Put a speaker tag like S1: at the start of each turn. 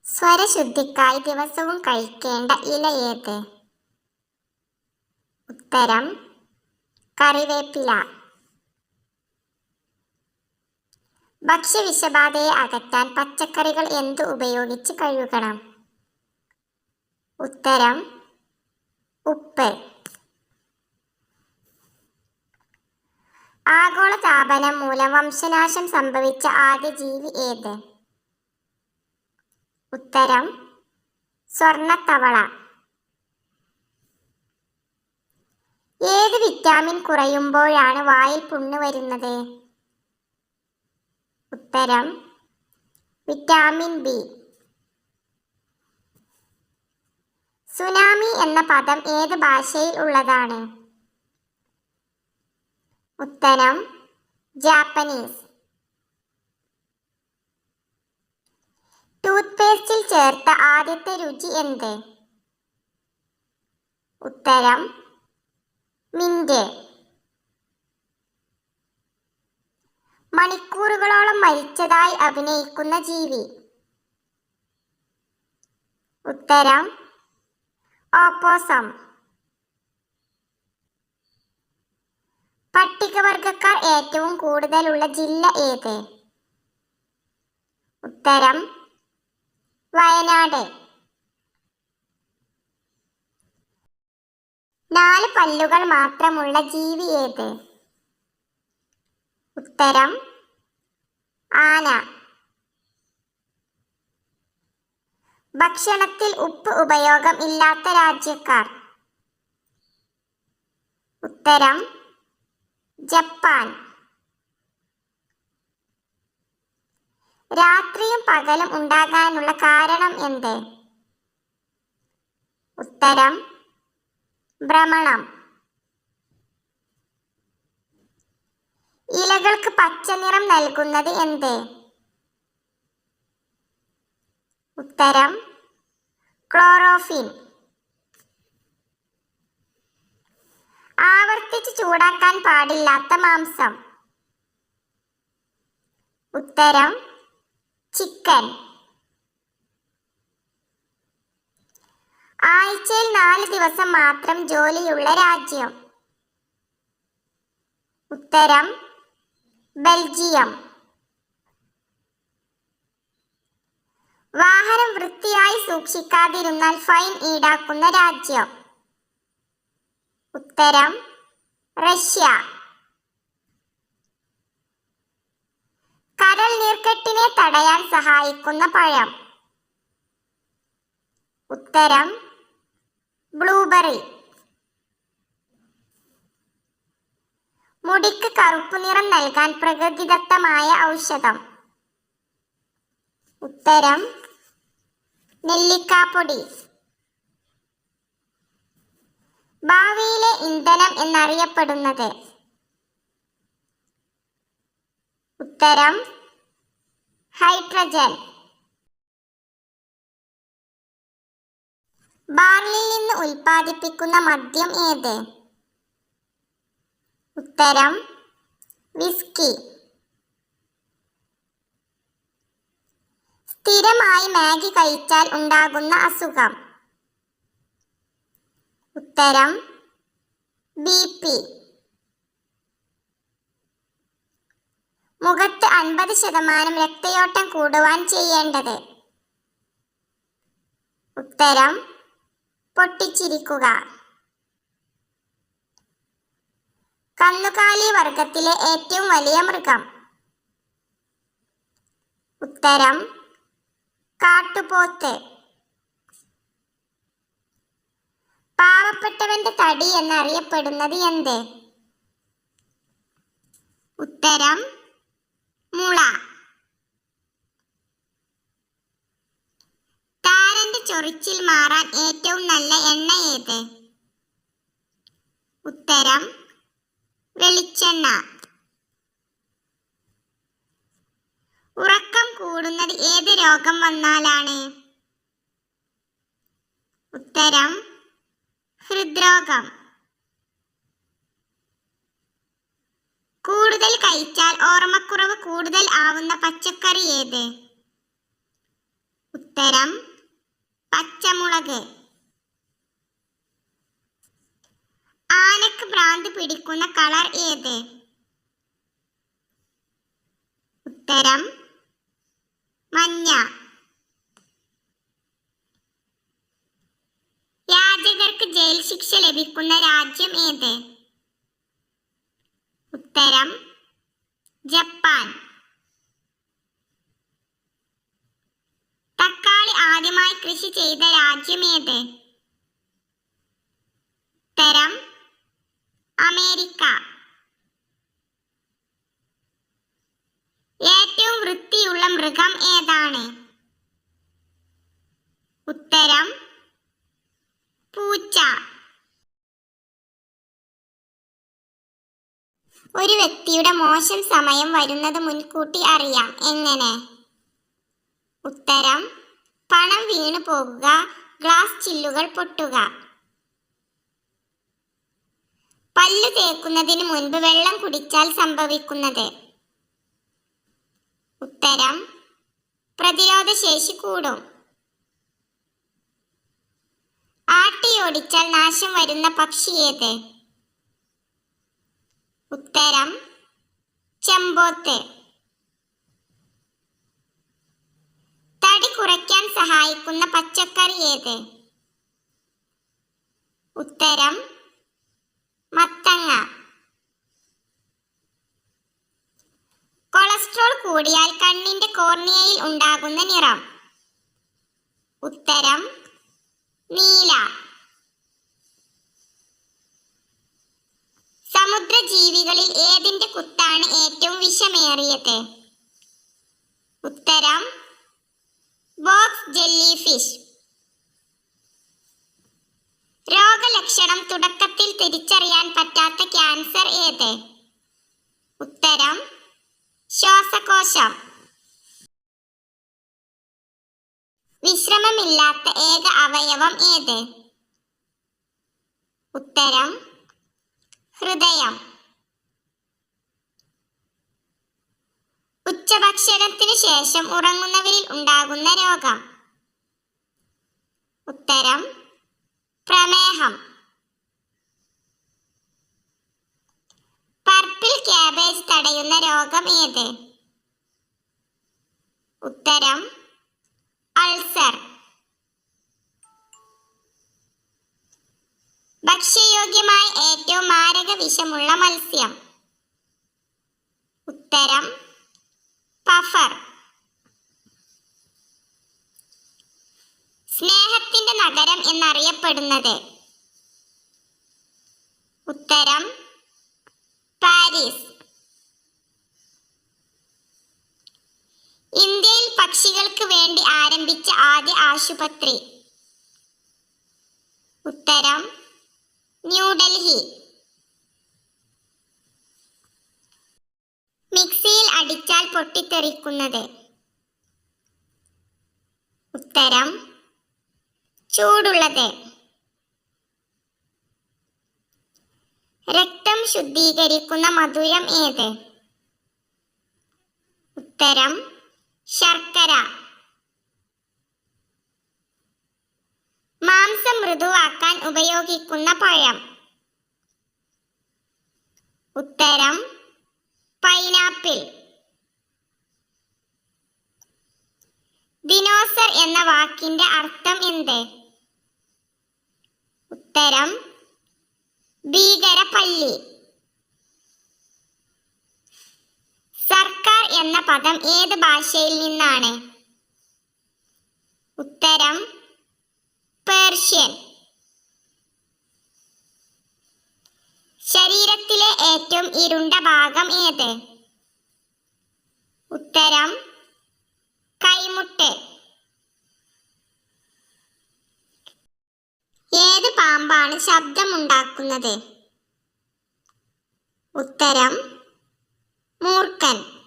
S1: സ്വരശുദ്ധിക്കായി ദിവസവും കഴിക്കേണ്ട ഇല ഏത്? ഉത്തരം കറിവേപ്പില. ഭക്ഷ്യവിഷബാധയെ അകറ്റാൻ പച്ചക്കറികൾ എന്ത് ഉപയോഗിച്ച് കഴുകണം? ഉത്തരം ഉപ്പ്. ആഗോളതാപനം മൂലം വംശനാശം സംഭവിച്ച ആദ്യ ജീവി ഏത്? ഉത്തരം സ്വർണ്ണത്തവള. ഏത് വിറ്റാമിൻ കുറയുമ്പോഴാണ് വായിൽ പുണ്ണ് വരുന്നത്? ഉത്തരം വിറ്റാമിൻ ബി. സുനാമി എന്ന പദം ഏത് ഭാഷയിൽ ഉള്ളതാണ്? ഉത്തരം ജാപ്പനീസ്. ടൂത്ത് പേസ്റ്റിൽ ചേർത്ത ആദ്യത്തെ രുചി എന്ത്? ഉത്തരം മിന്റ്. മണിക്കൂറുകളോളം മരിച്ചതായി അഭിനയിക്കുന്ന ജീവി? ഉത്തരം ഓപ്പോസം. പട്ടികവർഗക്കാർ ഏറ്റവും കൂടുതലുള്ള ജില്ല ഏത്? ഉത്തരം വയനാട്. 4 പല്ലുകൾ മാത്രമുള്ള ജീവി ഏത്? ഉത്തരം ആന. ഭക്ഷണത്തിൽ ഉപ്പ് ഉപയോഗം ഇല്ലാത്ത രാജ്യക്കാർ? ഉത്തരം ജപ്പാൻ. രാത്രിയും പകലും ഉണ്ടാകാനുള്ള കാരണം എന്ത്? ഉത്തരം ഭ്രമണം. ഇലകൾക്ക് പച്ച നിറം നൽകുന്നത് എന്ത്? ഉത്തരം ക്ലോറോഫിൽ. ആവർത്തിച്ച് ചൂടാക്കാൻ പാടില്ലാത്ത മാംസം? ഉത്തരം ചിക്കൻ. ആഴ്ചയിൽ 4 ദിവസം മാത്രം ജോലിയുള്ള രാജ്യം? ഉത്തരം ബെൽജിയം. വാഹനം വൃത്തിയായി സൂക്ഷിക്കാതിരുന്നാൽ ഫൈൻ ഈടാക്കുന്ന രാജ്യം? ഉത്തരം റഷ്യ. കരൾ നീർക്കെട്ടിനെ തടയാൻ സഹായിക്കുന്ന പഴം? ഉത്തരം ബ്ലൂബെറി. മുടിക്ക് കറുപ്പ് നിറം നൽകാൻ പ്രകൃതിദത്തമായ ഔഷധം? ഉത്തരം നെല്ലിക്കാപ്പൊടി. ഭാവിയിലെ ഇന്ധനം എന്നറിയപ്പെടുന്നത്? ഉത്തരം ഹൈഡ്രജൻ. ബാർലിയിൽ നിന്ന് ഉൽപ്പാദിപ്പിക്കുന്ന മദ്യം ഏത്? ഉത്തരം വിസ്കി. സ്ഥിരമായി മാഗി കഴിച്ചാൽ ഉണ്ടാകുന്ന അസുഖം? ഉത്തരം BP. മുഖത്ത് 50% രക്തയോട്ടം കൂടുവാൻ ചെയ്യേണ്ടത്? ഉത്തരം പൊട്ടിച്ചിരിക്കുക. കന്നുകാലി വർഗത്തിലെ ഏറ്റവും വലിയ മൃഗം? ഉത്തരം കാട്ടുപോത്ത്. പാവപ്പെട്ടവന്റെ തടി എന്നറിയപ്പെടുന്നത് എന്ത്? ഉത്തരം മുള. താരന്റെ ചൊറിച്ചിൽ മാറാൻ ഏറ്റവും നല്ല എണ്ണ ഏത്? ഉത്തരം വെളിച്ചെണ്ണ. ഉറക്കം കൂടുന്നത് ഏത് രോഗം വന്നാലാണ്? ഉത്തരം ഹൃദ്രോഗം. കൂടുതൽ കഴിച്ചാൽ ഓർമ്മക്കുറവ് കൂടുതൽ ആവുന്ന പച്ചക്കറി ഏത്? ഉത്തരം പച്ചമുളക്. ആനക്ക് ഭ്രാന്ത് പിടിക്കുന്ന കളർ ഏത്? ഉത്തരം മഞ്ഞ. യാചകർക്ക് ജയിൽ ശിക്ഷ ലഭിക്കുന്ന രാജ്യം ഏത്? ഉത്തരം ജപ്പാൻ. തക്കാളി ആദ്യമായി കൃഷി ചെയ്ത രാജ്യം ഏത്? ഉത്തരം അമേരിക്ക. ഏറ്റവും വൃത്തിയുള്ള മൃഗം ഏതാണ്? ഉത്തരം പൂച്ച. ഒരു വ്യക്തിയുടെ മോശം സമയം വരുന്നത് മുൻകൂട്ടി അറിയാം. എങ്ങനെ? ഉത്തരം പണം വീണു പോകുക, ഗ്ലാസ് ചില്ലുകൾ പൊട്ടുക. പല്ലു തേക്കുന്നതിന് മുൻപ് വെള്ളം കുടിച്ചാൽ സംഭവിക്കുന്നത്? ഉത്തരം പ്രതിരോധ ശേഷി കൂടും. ആട്ടിയോടിച്ചാൽ നാശം വരുന്ന പക്ഷി ഏത്? ഉത്തരം ചെമ്പോത്ത്. തടി കുറയ്ക്കാൻ സഹായിക്കുന്ന പച്ചക്കറി ഏത്? ഉത്തരം മത്തങ്ങ. കൊളസ്ട്രോൾ കൂടിയാൽ കണ്ണിന്റെ കോർണിയയിൽ ഉണ്ടാകുന്ന നിറം? ഉത്തരം നീല. സമുദ്രജീവികളിൽ ഏതിന്റെ കുത്താണ് ഏറ്റവും വിഷമേറിയത്? ഉത്തരം ബോക്സ് ജെല്ലി ഫിഷ്. രോഗലക്ഷണം തുടക്കത്തിൽ തിരിച്ചറിയാൻ പറ്റാത്ത ക്യാൻസർ ഏത്? ഉത്തരം ശ്വാസകോശം. വിശ്രമമില്ലാത്ത ഏക അവയവം ഏത്? ഉത്തരം ഹൃദയം. ഉച്ചഭക്ഷണത്തിനു ശേഷം ഉറങ്ങുന്നവരിൽ ഉണ്ടാകുന്ന രോഗം? ഉത്തരം പ്രമേഹം. പർപ്പിൾ ക്യാബേജ് തടയുന്ന രോഗം ഏത്? ഉത്തരം അൾസർ. ഭക്ഷ്യയോഗ്യമായ ഏറ്റവും മാരക വിഷമുള്ള മത്സ്യം? ഉത്തരം പഫർ. സ്നേഹത്തിന്റെ നഗരം എന്നറിയപ്പെടുന്നത്? ഉത്തരം പാരീസ്. ഇന്ത്യയിൽ പക്ഷികൾക്ക് വേണ്ടി ആരംഭിച്ച ആദ്യ ആശുപത്രി? ഉത്തരം ന്യൂഡൽഹി. മിക്സിയിൽ അടിച്ചാൽ പൊട്ടിത്തെറിക്കുന്നത്? ഉത്തരം ചൂടുള്ളത്. രക്തം ശുദ്ധീകരിക്കുന്ന മധുരം ഏത്? ഉത്തരം ശർക്കര. മാംസം മൃദുവാക്കാൻ ഉപയോഗിക്കുന്ന പഴം? ഉത്തരം പൈനാപ്പിൾ. ദിനോസർ എന്ന വാക്കിന്റെ അർത്ഥം എന്ത്? ഉത്തരം ഭീകരപല്ലി. സർക്കാർ എന്ന പദം ഏത് ഭാഷയിൽ നിന്നാണ്? ഉത്തരം പേർഷ്യൻ. ശരീരത്തിലെ ഏറ്റവും ഇരുണ്ട ഭാഗം ഏത്? ഉത്തരം കൈമുട്ട്. ഏത് പാമ്പാണ് ശബ്ദമുണ്ടാക്കുന്നത്? ഉത്തരം മൂർഖൻ.